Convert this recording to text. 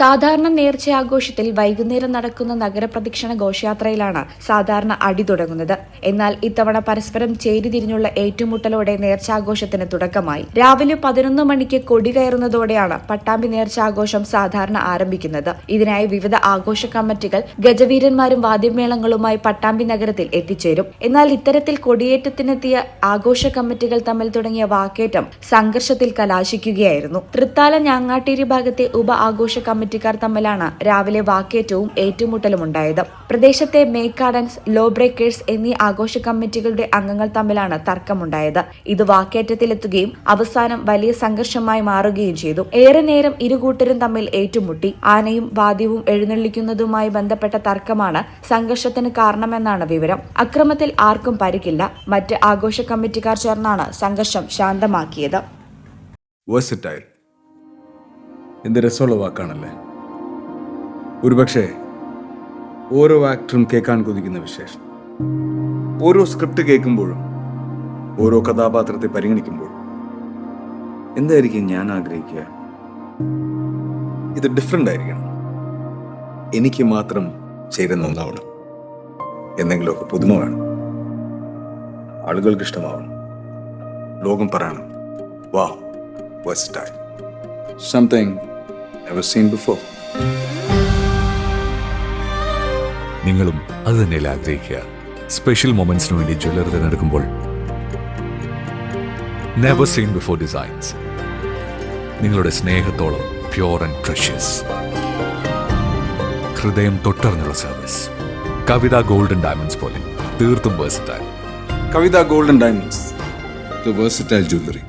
സാധാരണ നേർച്ച ആഘോഷത്തിൽ വൈകുന്നേരം നടക്കുന്ന നഗരപ്രദക്ഷിണ ഘോഷയാത്രയിലാണ് സാധാരണ അടി തുടങ്ങുന്നത്. എന്നാൽ ഇത്തവണ പരസ്പരം ചേരിതിരിഞ്ഞുള്ള ഏറ്റുമുട്ടലോടെ നേർച്ചാഘോഷത്തിന് തുടക്കമായി. രാവിലെ 11 മണിക്ക് കൊടി കയറുന്നതോടെയാണ് പട്ടാമ്പി നേർച്ചാഘോഷം സാധാരണ ആരംഭിക്കുന്നത്. ഇതിനായി വിവിധ ആഘോഷ കമ്മിറ്റികൾ ഗജവീരന്മാരും വാദ്യമേളങ്ങളുമായി പട്ടാമ്പി നഗരത്തിൽ എത്തിച്ചേരും. എന്നാൽ ഇത്തരത്തിൽ കൊടിയേറ്റത്തിനെത്തിയ ആഘോഷ കമ്മിറ്റികൾ തമ്മിൽ തുടങ്ങിയ വാക്കേറ്റം സംഘർഷത്തിൽ കലാശിക്കുകയായിരുന്നു. തൃത്താല ഞാങ്ങാട്ടേരി ഭാഗത്തെ ഉപ ആഘോഷ കമ്മിറ്റിക്കാർ തമ്മിലാണ് രാവിലെ വാക്കേറ്റവും ഏറ്റുമുട്ടലും ഉണ്ടായത്. പ്രദേശത്തെ മേക്കാഡൻസ്, ലോ ബ്രേക്കേഴ്സ് എന്നീ ആഘോഷ കമ്മിറ്റികളുടെ അംഗങ്ങൾ തമ്മിലാണ് തർക്കമുണ്ടായത്. ഇത് വാക്കേറ്റത്തിലെത്തുകയും അവസാനം വലിയ സംഘർഷമായി മാറുകയും ചെയ്തു. ഏറെ നേരം ഇരുകൂട്ടരും തമ്മിൽ ഏറ്റുമുട്ടി. ആനയും വാദ്യവും എഴുന്നള്ളിക്കുന്നതുമായി ബന്ധപ്പെട്ട തർക്കമാണ് സംഘർഷത്തിന് കാരണമെന്നാണ് വിവരം. അക്രമത്തിൽ ആർക്കും പരിക്കില്ല. മറ്റ് ആഘോഷ കമ്മിറ്റിക്കാർ ചേർന്നാണ് സംഘർഷം ശാന്തമാക്കിയത്. എന്ത് രസമുള്ള വാക്കാണല്ലേ. ഒരുപക്ഷെ ഓരോ ആക്ടറും കേൾക്കാൻ കൊതിക്കുന്ന വിശേഷം. ഓരോ സ്ക്രിപ്റ്റ് കേൾക്കുമ്പോഴും ഓരോ കഥാപാത്രത്തെ പരിഗണിക്കുമ്പോഴും എന്തായിരിക്കും ഞാൻ ആഗ്രഹിക്കുക? ഇത് ഡിഫറെൻ്റ് ആയിരിക്കണം. എനിക്ക് മാത്രം ചേരുന്ന ഒന്നാവണം. എന്തെങ്കിലുമൊക്കെ പുതുമ വേണം. ആളുകൾക്ക് ഇഷ്ടമാവണം. ലോകം പറയണം, വാ, versatile. Something never seen before. നിങ്ങളും അത് തന്നെയല്ലേ ആഗ്രഹിക്കുക? സ്പെഷ്യൽ മൊമെന്റ്സിന് വേണ്ടി ജ്വല്ലറി തിരഞ്ഞെടുക്കുമ്പോൾ നെവർ സീൻ ബിഫോർ ഡിസൈൻസ്. നിങ്ങളുടെ സ്നേഹത്തോളം പ്യോർ ആൻഡ് പ്രഷ്യസ്, ഹൃദയം തൊട്ടറിഞ്ഞുള്ള സർവീസ്. കവിത ഗോൾഡൻ ഡയമണ്ട്സ് പോലെ തീർത്തും versatile. Kavitha golden diamonds, the versatile jewellery.